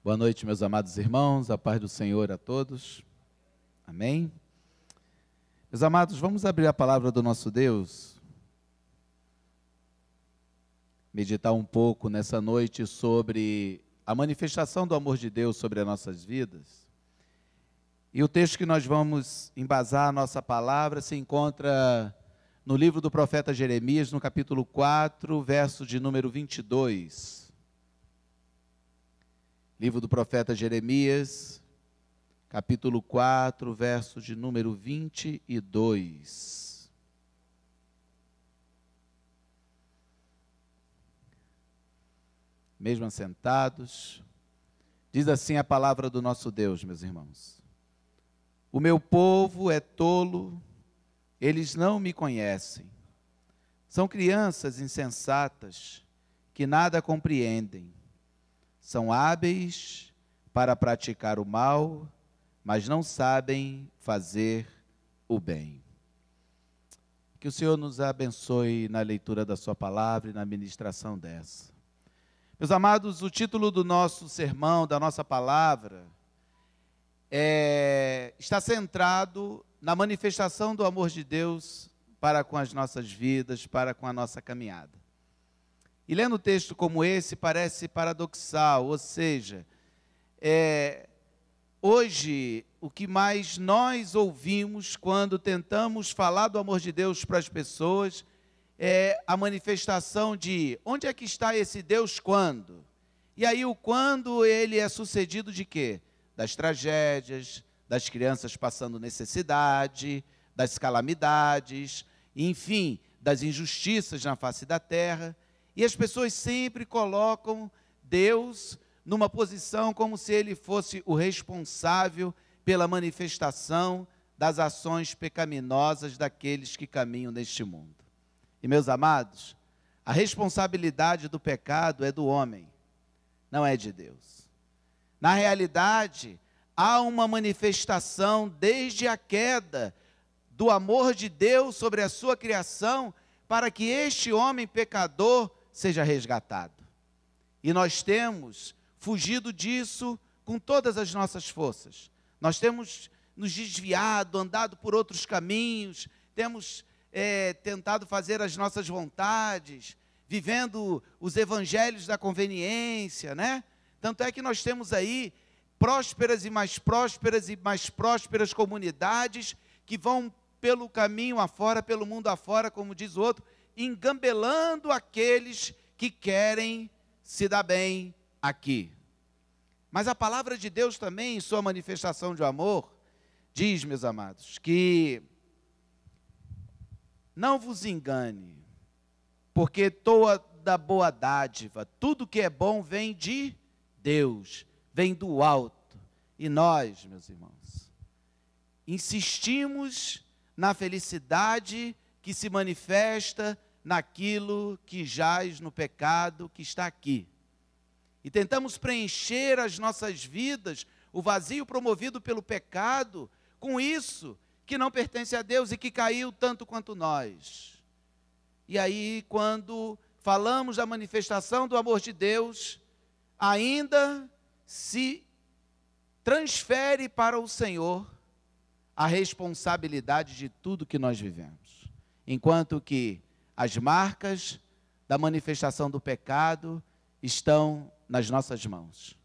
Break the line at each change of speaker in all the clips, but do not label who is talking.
Boa noite, meus amados irmãos, a paz do Senhor a todos. Amém? Meus amados, vamos abrir a palavra do nosso Deus, meditar um pouco nessa noite sobre a manifestação do amor de Deus sobre as nossas vidas. E o texto que nós vamos embasar a nossa palavra se encontra no livro do profeta Jeremias, no capítulo 4, verso de número 22. Livro do profeta Jeremias, capítulo 4, verso de número 22. Mesmo assentados, diz assim a palavra do nosso Deus, meus irmãos. O meu povo é tolo, eles não me conhecem. São crianças insensatas que nada compreendem. São hábeis para praticar o mal, mas não sabem fazer o bem. Que o Senhor nos abençoe na leitura da sua palavra e na ministração dessa. Meus amados, o título do nosso sermão, da nossa palavra, está centrado na manifestação do amor de Deus para com as nossas vidas, para com a nossa caminhada. E lendo um texto como esse parece paradoxal, ou seja, hoje o que mais nós ouvimos quando tentamos falar do amor de Deus para as pessoas é a manifestação de onde é que está esse Deus quando? E aí o quando ele é sucedido de quê? Das tragédias, das crianças passando necessidade, das calamidades, enfim, das injustiças na face da terra. E as pessoas sempre colocam Deus numa posição como se Ele fosse o responsável pela manifestação das ações pecaminosas daqueles que caminham neste mundo. E, meus amados, a responsabilidade do pecado é do homem, não é de Deus. Na realidade, há uma manifestação desde a queda do amor de Deus sobre a sua criação para que este homem pecador seja resgatado. E nós temos fugido disso com todas as nossas forças. Nós temos nos desviado, andado por outros caminhos, temos tentado fazer as nossas vontades, vivendo os evangelhos da conveniência, né? Tanto é que nós temos aí prósperas e mais prósperas comunidades que vão pelo caminho afora, pelo mundo afora, como diz o outro, engambelando aqueles que querem se dar bem aqui. Mas a palavra de Deus também, em sua manifestação de amor, diz, meus amados, que não vos engane, porque toda boa dádiva, tudo que é bom vem de Deus, vem do alto. E nós, meus irmãos, insistimos na felicidade que se manifesta naquilo que jaz no pecado que está aqui. E tentamos preencher as nossas vidas, o vazio promovido pelo pecado, com isso que não pertence a Deus e que caiu tanto quanto nós. E aí, quando falamos da manifestação do amor de Deus, ainda se transfere para o Senhor a responsabilidade de tudo que nós vivemos. Enquanto que as marcas da manifestação do pecado estão nas nossas mãos.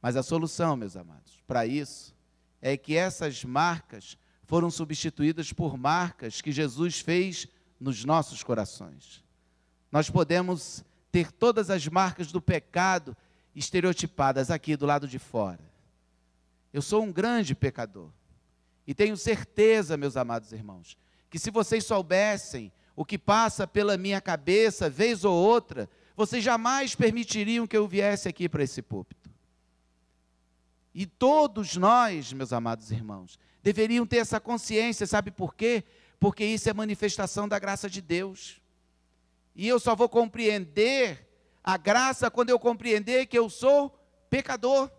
Mas a solução, meus amados, para isso, é que essas marcas foram substituídas por marcas que Jesus fez nos nossos corações. Nós podemos ter todas as marcas do pecado estereotipadas aqui do lado de fora. Eu sou um grande pecador. E tenho certeza, meus amados irmãos, que se vocês soubessem o que passa pela minha cabeça, vez ou outra, vocês jamais permitiriam que eu viesse aqui para esse púlpito. E todos nós, meus amados irmãos, deveriam ter essa consciência, sabe por quê? Porque isso é manifestação da graça de Deus. E eu só vou compreender a graça quando eu compreender que eu sou pecador.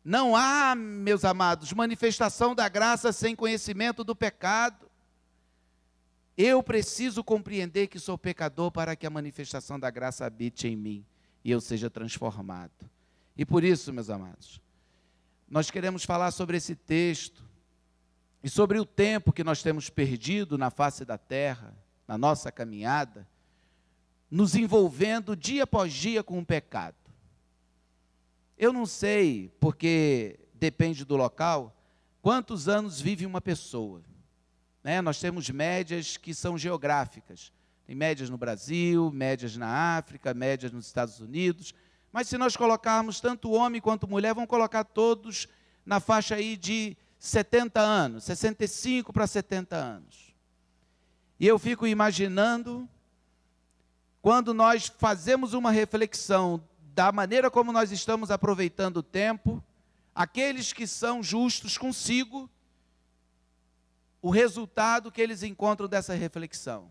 Não há, meus amados, manifestação da graça sem conhecimento do pecado. Eu preciso compreender que sou pecador para que a manifestação da graça habite em mim e eu seja transformado. E por isso, meus amados, nós queremos falar sobre esse texto e sobre o tempo que nós temos perdido na face da terra, na nossa caminhada, nos envolvendo dia após dia com o pecado. Eu não sei, porque depende do local, quantos anos vive uma pessoa, né? Nós temos médias que são geográficas. Tem médias no Brasil, médias na África, médias nos Estados Unidos. Mas se nós colocarmos tanto homem quanto mulher, vamos colocar todos na faixa aí de 70 anos, 65 para 70 anos. E eu fico imaginando, quando nós fazemos uma reflexão da maneira como nós estamos aproveitando o tempo, aqueles que são justos consigo, o resultado que eles encontram dessa reflexão.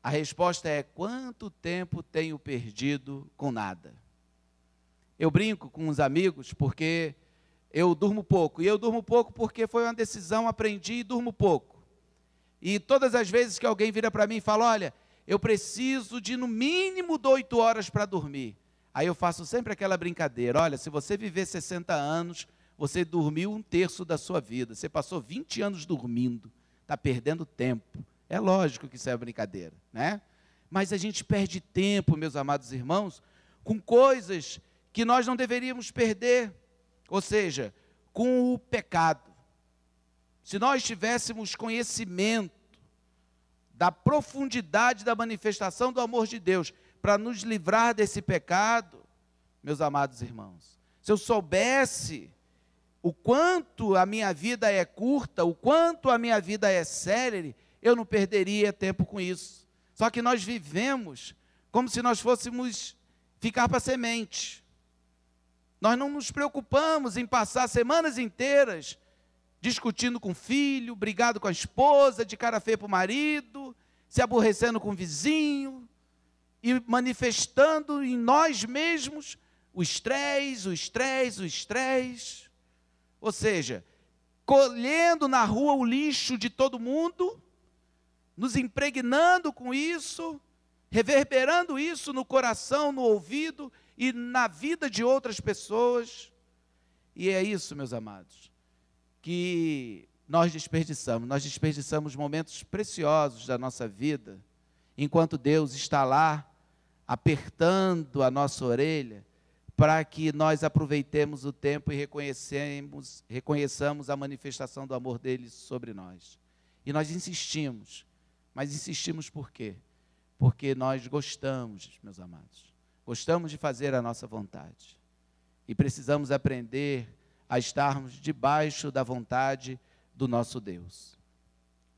A resposta é: quanto tempo tenho perdido com nada? Eu brinco com os amigos porque eu durmo pouco. E eu durmo pouco porque foi uma decisão, aprendi e durmo pouco. E todas as vezes que alguém vira para mim e fala: olha, eu preciso de no mínimo 8 horas para dormir. Aí eu faço sempre aquela brincadeira: olha, se você viver 60 anos, você dormiu 1/3 da sua vida. Você passou 20 anos dormindo, está perdendo tempo. É lógico que isso é brincadeira, né? Mas a gente perde tempo, meus amados irmãos, com coisas que nós não deveríamos perder. Ou seja, com o pecado. Se nós tivéssemos conhecimento da profundidade da manifestação do amor de Deus para nos livrar desse pecado, meus amados irmãos, se eu soubesse o quanto a minha vida é curta, o quanto a minha vida é célere, eu não perderia tempo com isso. Só que nós vivemos como se nós fôssemos ficar para semente. Nós não nos preocupamos em passar semanas inteiras discutindo com o filho, brigado com a esposa, de cara feia para o marido, se aborrecendo com o vizinho e manifestando em nós mesmos o estresse. Ou seja, colhendo na rua o lixo de todo mundo, nos impregnando com isso, reverberando isso no coração, no ouvido e na vida de outras pessoas. E é isso, meus amados, que nós desperdiçamos momentos preciosos da nossa vida, enquanto Deus está lá, apertando a nossa orelha, para que nós aproveitemos o tempo e reconheçamos a manifestação do amor dele sobre nós. E nós insistimos, mas insistimos por quê? Porque nós gostamos, meus amados, gostamos de fazer a nossa vontade. E precisamos aprender a estarmos debaixo da vontade do nosso Deus.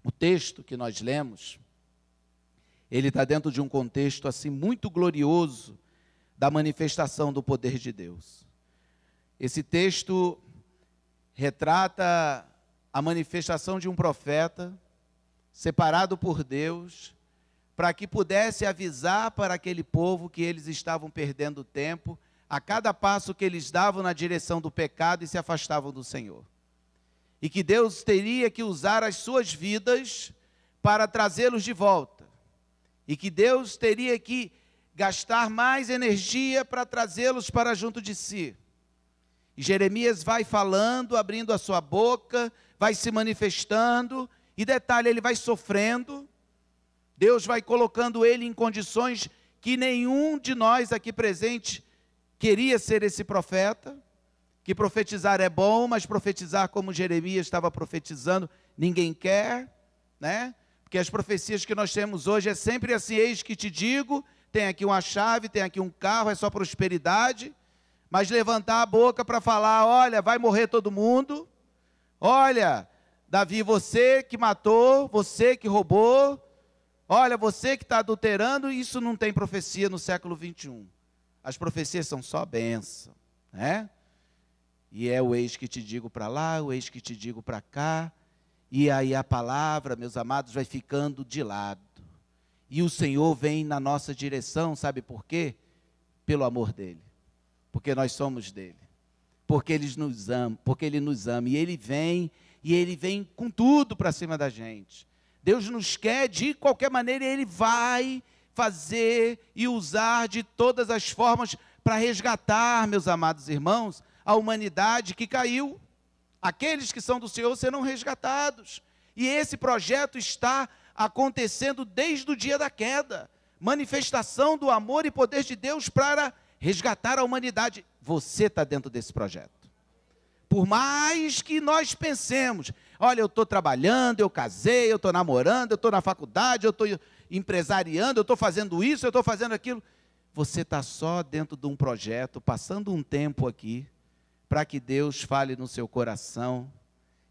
O texto que nós lemos, ele está dentro de um contexto assim muito glorioso da manifestação do poder de Deus. Esse texto retrata a manifestação de um profeta separado por Deus, para que pudesse avisar para aquele povo que eles estavam perdendo tempo a cada passo que eles davam na direção do pecado e se afastavam do Senhor. E que Deus teria que usar as suas vidas para trazê-los de volta. E que Deus teria que gastar mais energia para trazê-los para junto de si. E Jeremias vai falando, abrindo a sua boca, vai se manifestando, e detalhe, ele vai sofrendo. Deus vai colocando ele em condições que nenhum de nós aqui presente queria ser esse profeta, que profetizar é bom, mas profetizar como Jeremias estava profetizando, ninguém quer, né? Porque as profecias que nós temos hoje é sempre assim: eis que te digo, tem aqui uma chave, tem aqui um carro, é só prosperidade. Mas levantar a boca para falar: olha, vai morrer todo mundo, olha, Davi, você que matou, você que roubou, olha, você que está adulterando, isso não tem profecia no século 21. As profecias são só bênção, né? E é o eis que te digo para lá, o eis que te digo para cá, e aí a palavra, meus amados, vai ficando de lado. E o Senhor vem na nossa direção, sabe por quê? Pelo amor dele, porque nós somos dele, porque ele nos ama, e ele vem com tudo para cima da gente. Deus nos quer de qualquer maneira, e ele vai fazer e usar de todas as formas para resgatar, meus amados irmãos, a humanidade que caiu. Aqueles que são do Senhor serão resgatados. E esse projeto está acontecendo desde o dia da queda. Manifestação do amor e poder de Deus para resgatar a humanidade. Você está dentro desse projeto. Por mais que nós pensemos, olha, eu estou trabalhando, eu casei, eu estou namorando, eu estou na faculdade, eu estou empresariando, eu estou fazendo isso, eu estou fazendo aquilo. Você está só dentro de um projeto, passando um tempo aqui, para que Deus fale no seu coração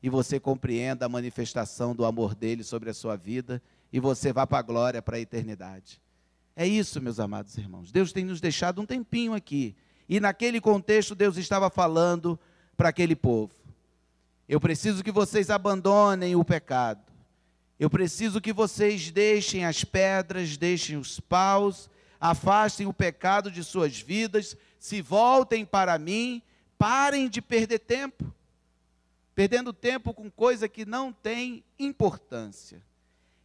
e você compreenda a manifestação do amor dele sobre a sua vida e você vá para a glória, para a eternidade. É isso, meus amados irmãos. Deus tem nos deixado um tempinho aqui. E naquele contexto, Deus estava falando para aquele povo. Eu preciso que vocês abandonem o pecado. Eu preciso que vocês deixem as pedras, deixem os paus, afastem o pecado de suas vidas, se voltem para mim, parem de perder tempo. Perdendo tempo com coisa que não tem importância.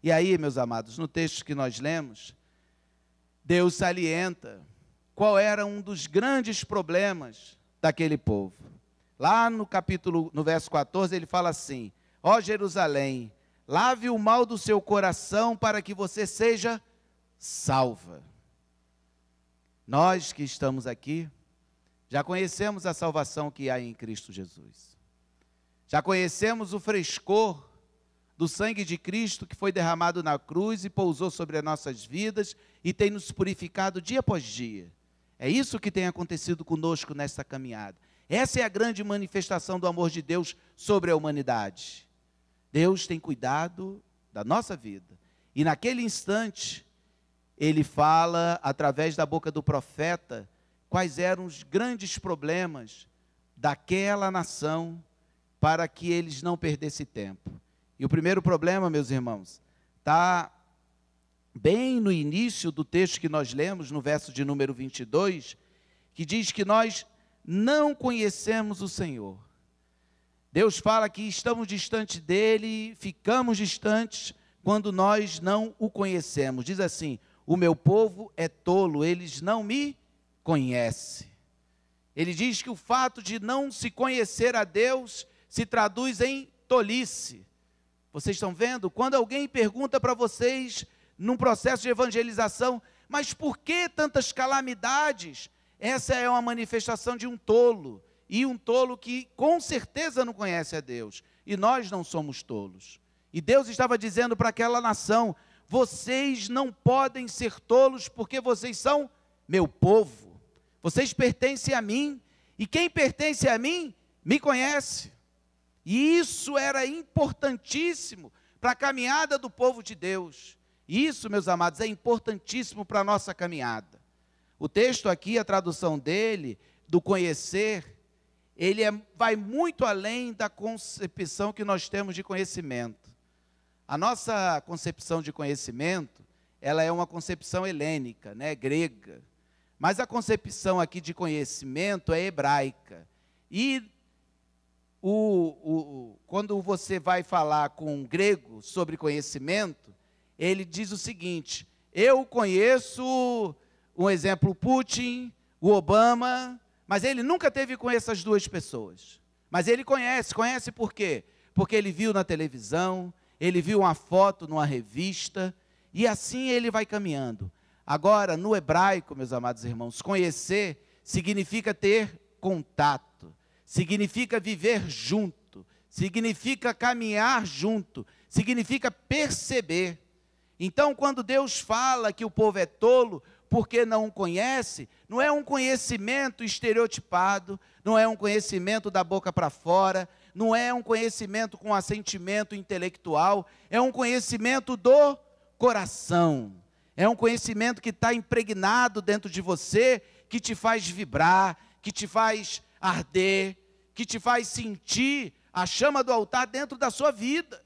E aí, meus amados, no texto que nós lemos, Deus salienta qual era um dos grandes problemas daquele povo. Lá no verso 14, ele fala assim: ó Jerusalém, lave o mal do seu coração para que você seja salva. Nós que estamos aqui, já conhecemos a salvação que há em Cristo Jesus. Já conhecemos o frescor do sangue de Cristo que foi derramado na cruz e pousou sobre as nossas vidas e tem nos purificado dia após dia. É isso que tem acontecido conosco nesta caminhada. Essa é a grande manifestação do amor de Deus sobre a humanidade. Deus tem cuidado da nossa vida. E naquele instante, ele fala, através da boca do profeta, quais eram os grandes problemas daquela nação para que eles não perdessem tempo. E o primeiro problema, meus irmãos, está bem no início do texto que nós lemos, no verso de número 22, que diz que nós não conhecemos o Senhor. Deus fala que estamos distantes dele, ficamos distantes quando nós não o conhecemos. Diz assim: o meu povo é tolo, eles não me conhecem. Ele diz que o fato de não se conhecer a Deus se traduz em tolice. Vocês estão vendo? Quando alguém pergunta para vocês, num processo de evangelização, mas por que tantas calamidades? Essa é uma manifestação de um tolo, e um tolo que com certeza não conhece a Deus, e nós não somos tolos. E Deus estava dizendo para aquela nação: vocês não podem ser tolos, porque vocês são meu povo, vocês pertencem a mim, e quem pertence a mim, me conhece. E isso era importantíssimo para a caminhada do povo de Deus. Isso, meus amados, é importantíssimo para a nossa caminhada. O texto aqui, a tradução dele, do conhecer, ele vai muito além da concepção que nós temos de conhecimento. A nossa concepção de conhecimento, ela é uma concepção helênica, né, grega. Mas a concepção aqui de conhecimento é hebraica. E quando você vai falar com um grego sobre conhecimento, ele diz o seguinte: eu conheço, um exemplo, Putin, o Obama, mas ele nunca teve com essas duas pessoas. Mas ele conhece por quê? Porque ele viu na televisão, ele viu uma foto numa revista, e assim ele vai caminhando. Agora, no hebraico, meus amados irmãos, conhecer significa ter contato, significa viver junto, significa caminhar junto, significa perceber. Então, quando Deus fala que o povo é tolo porque não o conhece, não é um conhecimento estereotipado, não é um conhecimento da boca para fora, não é um conhecimento com assentimento intelectual, é um conhecimento do coração, é um conhecimento que está impregnado dentro de você, que te faz vibrar, que te faz arder, que te faz sentir a chama do altar dentro da sua vida,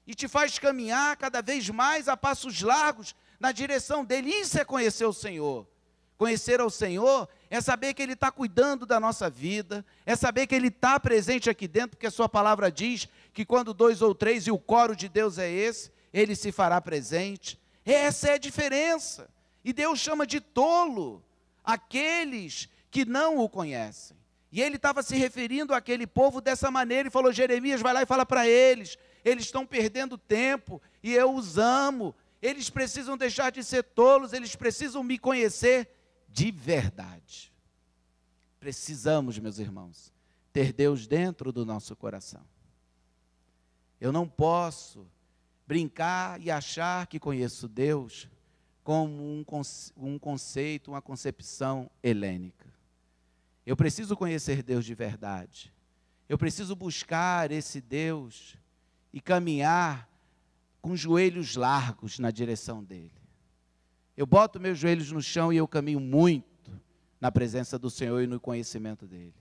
e te faz caminhar cada vez mais a passos largos na direção dele. Isso é conhecer o Senhor. Conhecer ao Senhor é saber que Ele está cuidando da nossa vida, é saber que Ele está presente aqui dentro, porque a sua palavra diz que quando 2 ou 3, e o coro de Deus é esse, Ele se fará presente. Essa é a diferença. E Deus chama de tolo aqueles que não o conhecem. E ele estava se referindo àquele povo dessa maneira e falou: Jeremias, vai lá e fala para eles estão perdendo tempo e eu os amo, eles precisam deixar de ser tolos, eles precisam me conhecer de verdade. Precisamos, meus irmãos, ter Deus dentro do nosso coração. Eu não posso brincar e achar que conheço Deus como um conceito, uma concepção helênica. Eu preciso conhecer Deus de verdade. Eu preciso buscar esse Deus e caminhar com os joelhos largos na direção dele. Eu boto meus joelhos no chão e eu caminho muito na presença do Senhor e no conhecimento dele.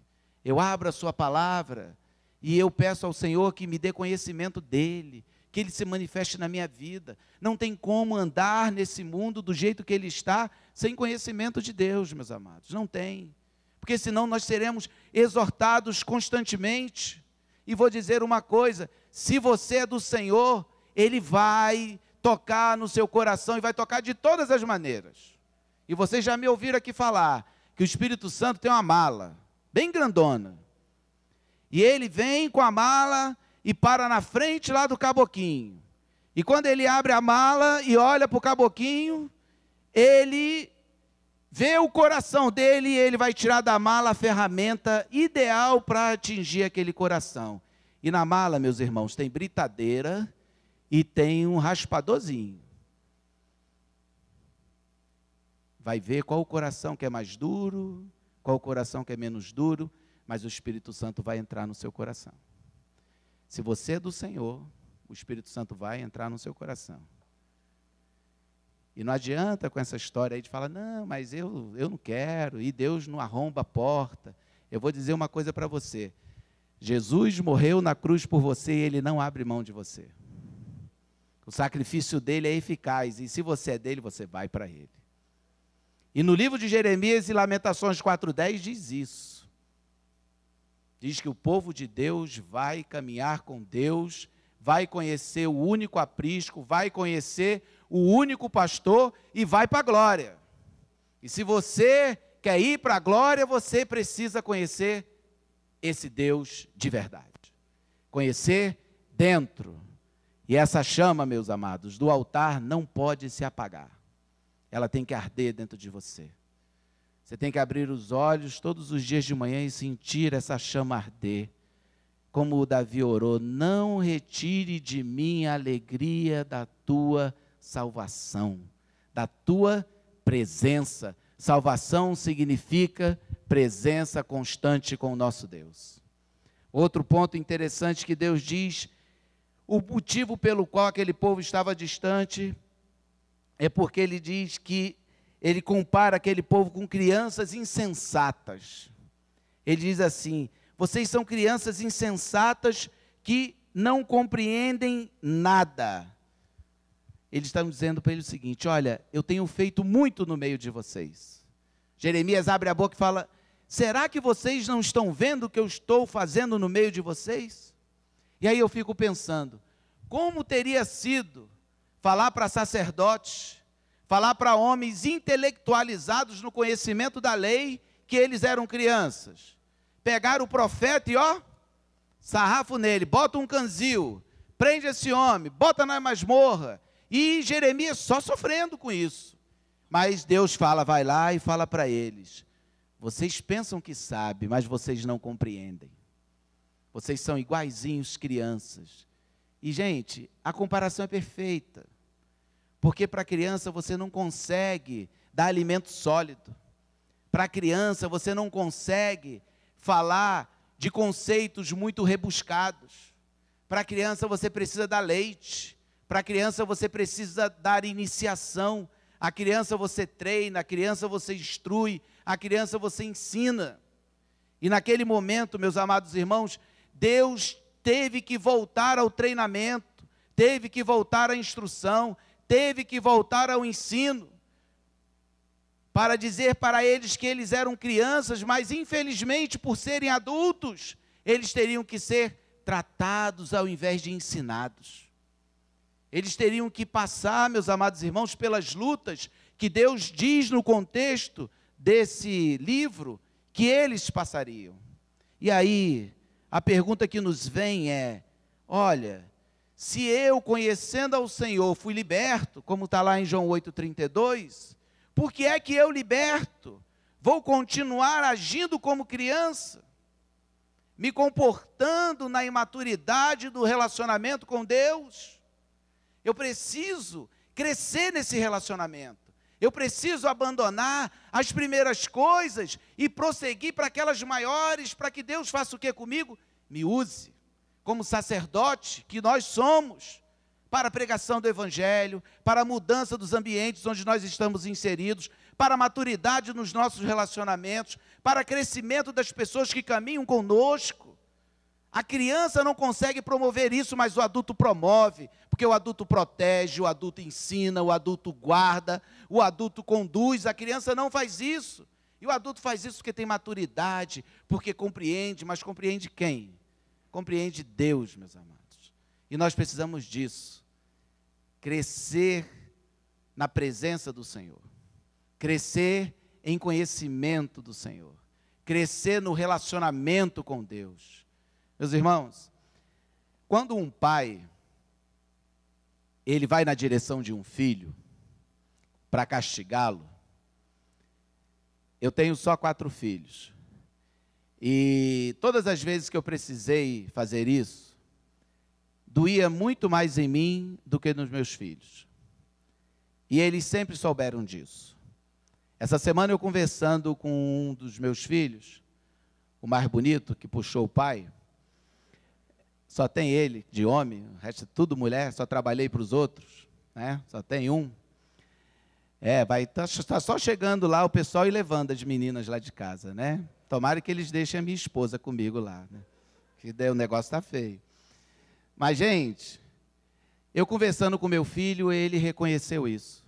Eu abro a sua palavra e eu peço ao Senhor que me dê conhecimento dele, que ele se manifeste na minha vida. Não tem como andar nesse mundo do jeito que ele está, sem conhecimento de Deus, meus amados. Não tem. Porque senão nós seremos exortados constantemente. E vou dizer uma coisa: se você é do Senhor, ele vai tocar no seu coração e vai tocar de todas as maneiras. E vocês já me ouviram aqui falar que o Espírito Santo tem uma mala, bem grandona. E ele vem com a mala e para na frente lá do caboquinho. E quando ele abre a mala e olha para o caboquinho, ele vê o coração dele e ele vai tirar da mala a ferramenta ideal para atingir aquele coração. E na mala, meus irmãos, tem britadeira e tem um raspadorzinho. Vai ver qual o coração que é mais duro, qual o coração que é menos duro, mas o Espírito Santo vai entrar no seu coração. Se você é do Senhor, o Espírito Santo vai entrar no seu coração. E não adianta com essa história aí de falar: não, mas eu não quero, e Deus não arromba a porta. Eu vou dizer uma coisa para você: Jesus morreu na cruz por você e ele não abre mão de você. O sacrifício dele é eficaz, e se você é dele, você vai para ele. E no livro de Jeremias e Lamentações 4:10 diz isso. Diz que o povo de Deus vai caminhar com Deus, vai conhecer o único aprisco, vai conhecer o único pastor e vai para a glória. E se você quer ir para a glória, você precisa conhecer esse Deus de verdade. Conhecer dentro. E essa chama, meus amados, do altar não pode se apagar. Ela tem que arder dentro de você. Você tem que abrir os olhos todos os dias de manhã e sentir essa chama arder. Como o Davi orou: não retire de mim a alegria da tua salvação, da tua presença. Salvação significa presença constante com o nosso Deus. Outro ponto interessante que Deus diz, o motivo pelo qual aquele povo estava distante, é porque ele diz que ele compara aquele povo com crianças insensatas. Ele diz assim: vocês são crianças insensatas que não compreendem nada. Eles estão dizendo para ele o seguinte: olha, eu tenho feito muito no meio de vocês. Jeremias abre a boca e fala: será que vocês não estão vendo o que eu estou fazendo no meio de vocês? E aí eu fico pensando, como teria sido falar para sacerdotes, falar para homens intelectualizados no conhecimento da lei, que eles eram crianças. Pegar o profeta e sarrafo nele, bota um canzil, prende esse homem, bota na masmorra. E Jeremias só sofrendo com isso. Mas Deus fala: vai lá e fala para eles: vocês pensam que sabem, mas vocês não compreendem. Vocês são iguaizinhos crianças. E, gente, a comparação é perfeita. Porque para a criança você não consegue dar alimento sólido. Para a criança você não consegue falar de conceitos muito rebuscados. Para a criança você precisa dar leite. Para a criança você precisa dar iniciação. A criança você treina, a criança você instrui, a criança você ensina. E naquele momento, meus amados irmãos, Deus teve que voltar ao treinamento, teve que voltar à instrução, teve que voltar ao ensino, para dizer para eles que eles eram crianças, mas infelizmente, por serem adultos, eles teriam que ser tratados ao invés de ensinados. Eles teriam que passar, meus amados irmãos, pelas lutas que Deus diz no contexto desse livro, que eles passariam. E aí, a pergunta que nos vem é, olha, se eu, conhecendo ao Senhor, fui liberto, como está lá em João 8,32, por que é que eu, liberto, vou continuar agindo como criança, me comportando na imaturidade do relacionamento com Deus? Eu preciso crescer nesse relacionamento. Eu preciso abandonar as primeiras coisas e prosseguir para aquelas maiores, para que Deus faça o que comigo? Me use como sacerdote que nós somos, para a pregação do Evangelho, para a mudança dos ambientes onde nós estamos inseridos, para a maturidade nos nossos relacionamentos, para o crescimento das pessoas que caminham conosco. A criança não consegue promover isso, mas o adulto promove, porque o adulto protege, o adulto ensina, o adulto guarda, o adulto conduz. A criança não faz isso. E o adulto faz isso porque tem maturidade, porque compreende, mas compreende quem? Compreende Deus, meus amados. E nós precisamos disso. Crescer na presença do Senhor. Crescer em conhecimento do Senhor. Crescer no relacionamento com Deus. Meus irmãos, quando um pai, ele vai na direção de um filho para castigá-lo, eu tenho só 4 filhos, e todas as vezes que eu precisei fazer isso, doía muito mais em mim do que nos meus filhos, e eles sempre souberam disso. Essa semana eu conversando com um dos meus filhos, o mais bonito, que puxou o pai, só tem ele, de homem, o resto é tudo mulher, só trabalhei para os outros, né? Só tem um. Está só chegando lá o pessoal e levando as meninas lá de casa, né? Tomara que eles deixem a minha esposa comigo lá, né? Que daí o negócio está feio. Mas, gente, eu conversando com meu filho, ele reconheceu isso.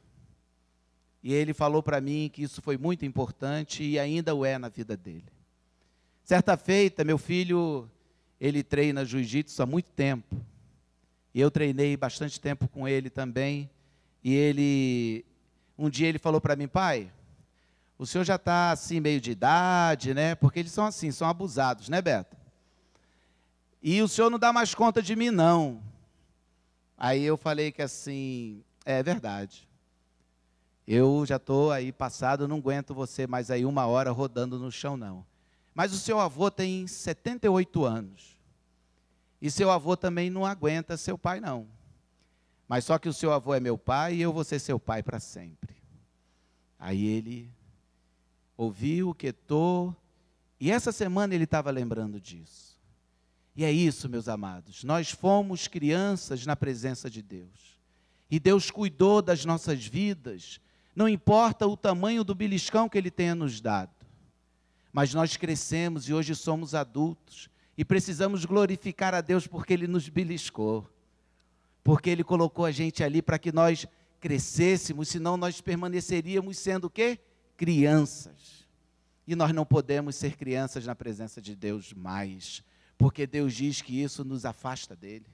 E ele falou para mim que isso foi muito importante e ainda o é na vida dele. Certa feita, meu filho, ele treina jiu-jitsu há muito tempo. E eu treinei bastante tempo com ele também. E um dia ele falou para mim, pai, o senhor já está assim meio de idade, né? Porque eles são assim, são abusados, né, Beto? E o senhor não dá mais conta de mim, não. Aí eu falei que assim, é verdade. Eu já estou aí passado, não aguento você mais aí 1 hora rodando no chão, não. Mas o seu avô tem 78 anos. E seu avô também não aguenta seu pai, não. Mas só que o seu avô é meu pai e eu vou ser seu pai para sempre. Aí ele ouviu, quietou, e essa semana ele estava lembrando disso. E é isso, meus amados, nós fomos crianças na presença de Deus. E Deus cuidou das nossas vidas, não importa o tamanho do beliscão que Ele tenha nos dado. Mas nós crescemos e hoje somos adultos e precisamos glorificar a Deus porque Ele nos beliscou. Porque Ele colocou a gente ali para que nós crescêssemos, senão nós permaneceríamos sendo o quê? Crianças. E nós não podemos ser crianças na presença de Deus mais, porque Deus diz que isso nos afasta dEle.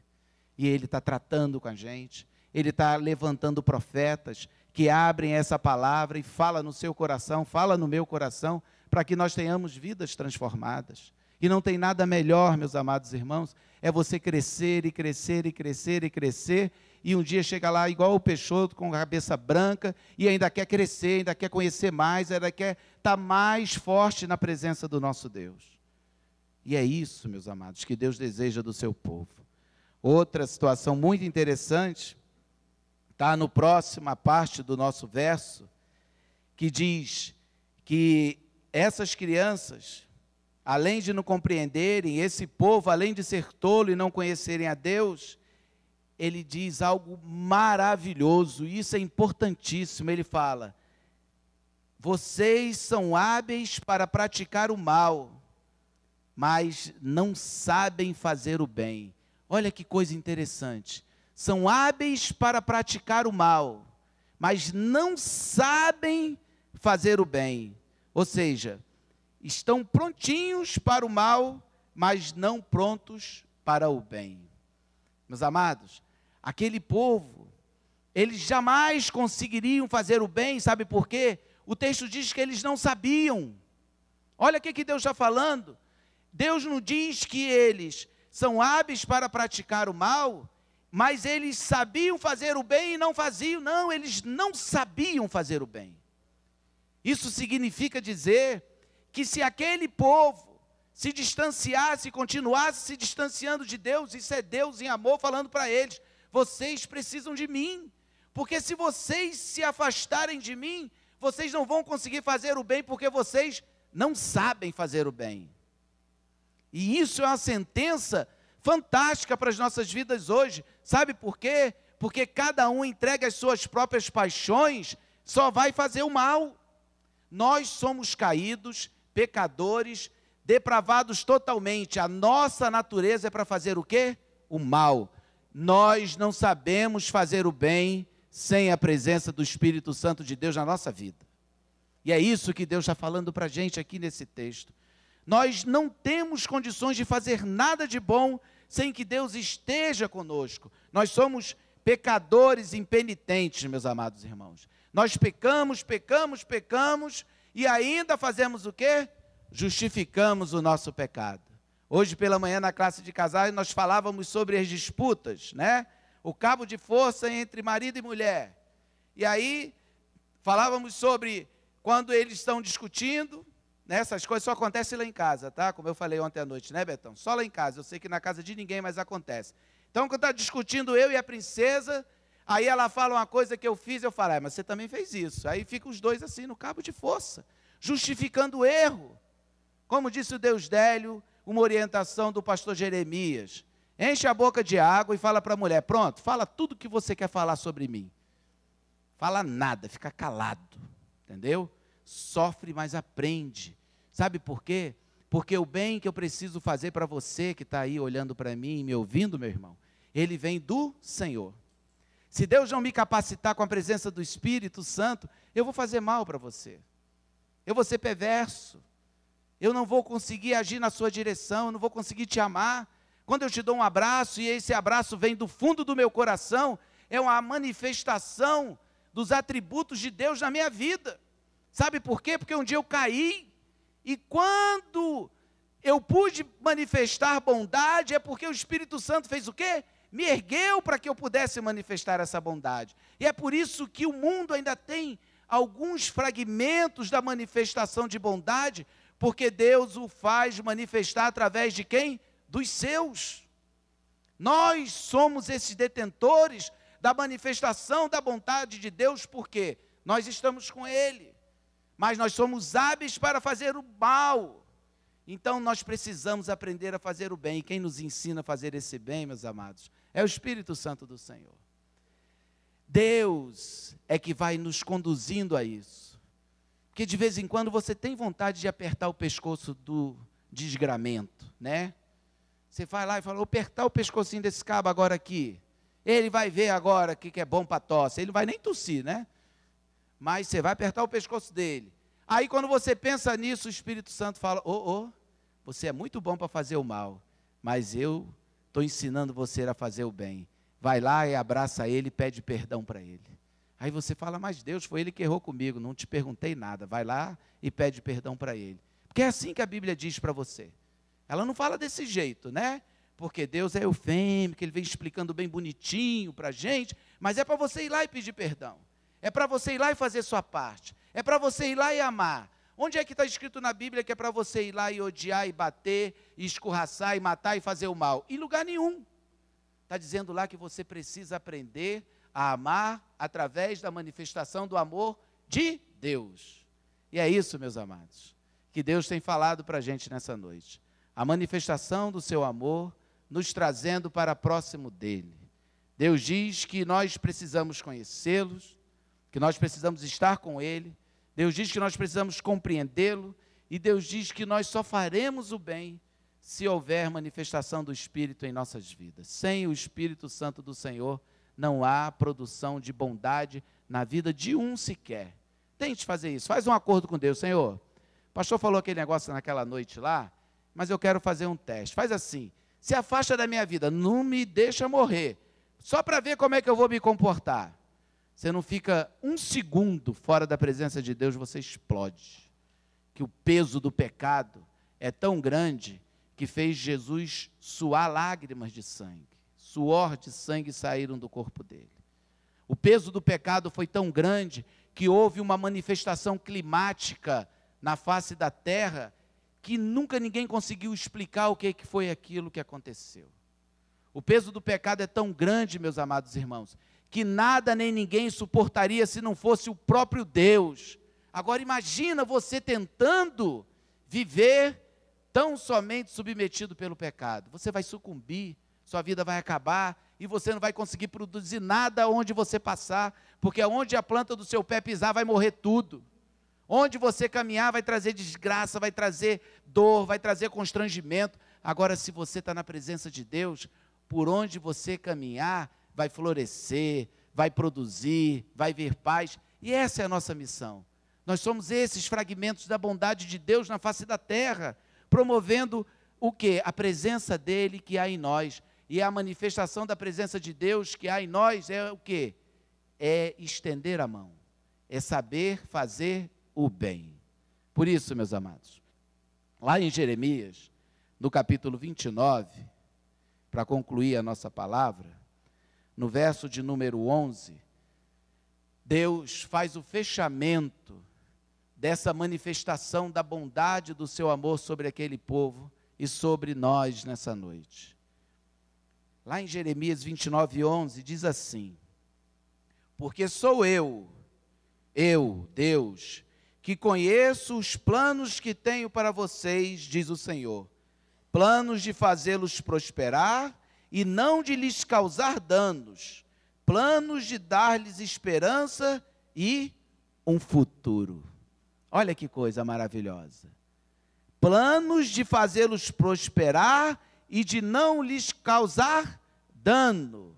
E Ele está tratando com a gente, Ele está levantando profetas que abrem essa palavra e fala no seu coração, fala no meu coração, para que nós tenhamos vidas transformadas. E não tem nada melhor, meus amados irmãos, é você crescer e crescer e crescer e crescer, e um dia chega lá igual o Peixoto, com a cabeça branca, e ainda quer crescer, ainda quer conhecer mais, ainda quer estar mais forte na presença do nosso Deus. E é isso, meus amados, que Deus deseja do seu povo. Outra situação muito interessante, está no próxima parte do nosso verso, que diz que essas crianças, além de não compreenderem, esse povo, além de ser tolo e não conhecerem a Deus, ele diz algo maravilhoso, e isso é importantíssimo. Ele fala, vocês são hábeis para praticar o mal, mas não sabem fazer o bem. Olha que coisa interessante. São hábeis para praticar o mal, mas não sabem fazer o bem. Ou seja, estão prontinhos para o mal, mas não prontos para o bem. Meus amados, aquele povo, eles jamais conseguiriam fazer o bem, sabe por quê? O texto diz que eles não sabiam. Olha o que Deus está falando. Deus não diz que eles são hábeis para praticar o mal, mas eles sabiam fazer o bem e não faziam. Não, eles não sabiam fazer o bem. Isso significa dizer que se aquele povo se distanciasse, continuasse se distanciando de Deus, isso é Deus em amor falando para eles, vocês precisam de mim, porque se vocês se afastarem de mim, vocês não vão conseguir fazer o bem, porque vocês não sabem fazer o bem. E isso é uma sentença fantástica para as nossas vidas hoje. Sabe por quê? Porque cada um entrega as suas próprias paixões, só vai fazer o mal. Nós somos caídos, pecadores, depravados totalmente. A nossa natureza é para fazer o quê? O mal. Nós não sabemos fazer o bem sem a presença do Espírito Santo de Deus na nossa vida. E é isso que Deus está falando para a gente aqui nesse texto. Nós não temos condições de fazer nada de bom sem que Deus esteja conosco. Nós somos pecadores impenitentes, meus amados irmãos. Nós pecamos e ainda fazemos o quê? Justificamos o nosso pecado. Hoje pela manhã na classe de casais nós falávamos sobre as disputas, né? O cabo de força entre marido e mulher. E aí falávamos sobre quando eles estão discutindo, né? Essas coisas só acontecem lá em casa, tá? Como eu falei ontem à noite, né, Betão? Só lá em casa. Eu sei que na casa de ninguém mais acontece. Então, quando está discutindo eu e a princesa, aí ela fala uma coisa que eu fiz, eu falo, mas você também fez isso. Aí ficam os dois assim no cabo de força, justificando o erro. Como disse o Deus Délio, uma orientação do pastor Jeremias. Enche a boca de água e fala para a mulher, pronto, fala tudo que você quer falar sobre mim. Fala nada, fica calado, entendeu? Sofre, mas aprende. Sabe por quê? Porque o bem que eu preciso fazer para você que está aí olhando para mim e me ouvindo, meu irmão, ele vem do Senhor. Se Deus não me capacitar com a presença do Espírito Santo, eu vou fazer mal para você. Eu vou ser perverso. Eu não vou conseguir agir na sua direção, eu não vou conseguir te amar. Quando eu te dou um abraço e esse abraço vem do fundo do meu coração, é uma manifestação dos atributos de Deus na minha vida. Sabe por quê? Porque um dia eu caí e quando eu pude manifestar bondade, é porque o Espírito Santo fez o quê? Me ergueu para que eu pudesse manifestar essa bondade. E é por isso que o mundo ainda tem alguns fragmentos da manifestação de bondade, porque Deus o faz manifestar através de quem? Dos seus. Nós somos esses detentores da manifestação da bondade de Deus, porque nós estamos com Ele. Mas nós somos hábeis para fazer o mal. Então nós precisamos aprender a fazer o bem. E quem nos ensina a fazer esse bem, meus amados, é o Espírito Santo do Senhor. Deus é que vai nos conduzindo a isso. Porque de vez em quando você tem vontade de apertar o pescoço do desgramento, né? Você vai lá e fala, vou apertar o pescocinho desse cabo agora aqui. Ele vai ver agora o que é bom para tosse. Ele não vai nem tossir, né? Mas você vai apertar o pescoço dele. Aí quando você pensa nisso, o Espírito Santo fala, você é muito bom para fazer o mal, mas eu estou ensinando você a fazer o bem. Vai lá e abraça ele e pede perdão para ele. Aí você fala, mas Deus, foi ele que errou comigo, não te perguntei nada. Vai lá e pede perdão para ele. Porque é assim que a Bíblia diz para você. Ela não fala desse jeito, né? Porque Deus é eufêmico, ele vem explicando bem bonitinho para a gente, mas é para você ir lá e pedir perdão. É para você ir lá e fazer sua parte. É para você ir lá e amar. Onde é que está escrito na Bíblia que é para você ir lá e odiar, e bater, e escorraçar, e matar, e fazer o mal? Em lugar nenhum. Está dizendo lá que você precisa aprender a amar através da manifestação do amor de Deus. E é isso, meus amados, que Deus tem falado para a gente nessa noite. A manifestação do seu amor nos trazendo para próximo dele. Deus diz que nós precisamos conhecê-los, que nós precisamos estar com ele. Deus diz que nós precisamos compreendê-lo. E Deus diz que nós só faremos o bem se houver manifestação do Espírito em nossas vidas. Sem o Espírito Santo do Senhor, não há produção de bondade na vida de um sequer. Tente fazer isso, faz um acordo com Deus. Senhor, o pastor falou aquele negócio naquela noite lá, mas eu quero fazer um teste. Faz assim, se afasta da minha vida, não me deixa morrer, só para ver como é que eu vou me comportar. Você não fica um segundo fora da presença de Deus, você explode. que o peso do pecado é tão grande que fez Jesus suar lágrimas de sangue. Suor de sangue saíram do corpo dele. O peso do pecado foi tão grande que houve uma manifestação climática na face da terra que nunca ninguém conseguiu explicar o que foi aquilo que aconteceu. O peso do pecado é tão grande, meus amados irmãos, que nada nem ninguém suportaria se não fosse o próprio Deus. Agora imagina você tentando viver tão somente submetido pelo pecado. Você vai sucumbir, sua vida vai acabar e você não vai conseguir produzir nada onde você passar, porque onde a planta do seu pé pisar vai morrer tudo. Onde você caminhar vai trazer desgraça, vai trazer dor, vai trazer constrangimento. Agora, se você está na presença de Deus, por onde você caminhar, vai florescer, vai produzir, vai ver paz. E essa é a nossa missão. Nós somos esses fragmentos da bondade de Deus na face da terra, promovendo o quê? A presença dele que há em nós. E a manifestação da presença de Deus que há em nós é o quê? É estender a mão, é saber fazer o bem. Por isso, meus amados, lá em Jeremias, no capítulo 29, para concluir a nossa palavra, no verso de número 11, Deus faz o fechamento dessa manifestação da bondade do seu amor sobre aquele povo e sobre nós nessa noite. Lá em Jeremias 29, 11, diz assim: porque sou eu, Deus, que conheço os planos que tenho para vocês, diz o Senhor, planos de fazê-los prosperar e não de lhes causar danos, planos de dar-lhes esperança e um futuro. Olha que coisa maravilhosa. Planos de fazê-los prosperar e de não lhes causar dano,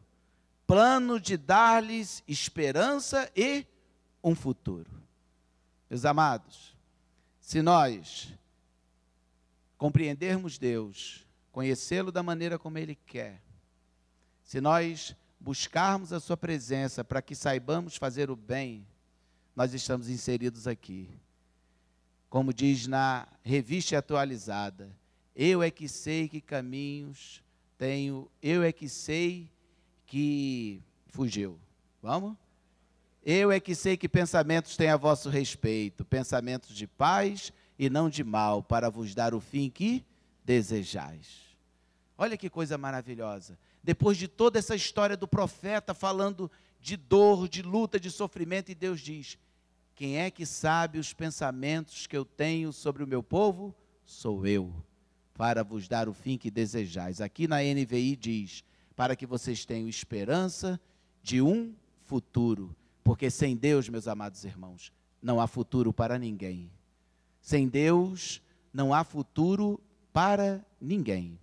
plano de dar-lhes esperança e um futuro. Meus amados, se nós compreendermos Deus, conhecê-lo da maneira como Ele quer, se nós buscarmos a sua presença para que saibamos fazer o bem, nós estamos inseridos aqui. Como diz na revista atualizada, eu é que sei que caminhos tenho, eu é que sei que fugiu. Vamos? Eu é que sei que pensamentos têm a vosso respeito, pensamentos de paz e não de mal, para vos dar o fim que desejais. Olha que coisa maravilhosa. Depois de toda essa história do profeta falando de dor, de luta, de sofrimento, e Deus diz: quem é que sabe os pensamentos que eu tenho sobre o meu povo? Sou eu, para vos dar o fim que desejais. Aqui na NVI diz, para que vocês tenham esperança de um futuro. Porque sem Deus, meus amados irmãos, não há futuro para ninguém. Sem Deus, não há futuro para ninguém.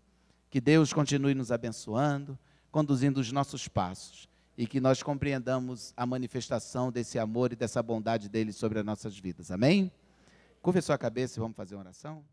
Que Deus continue nos abençoando, conduzindo os nossos passos, e que nós compreendamos a manifestação desse amor e dessa bondade dele sobre as nossas vidas. Amém? Curva a sua cabeça e vamos fazer uma oração.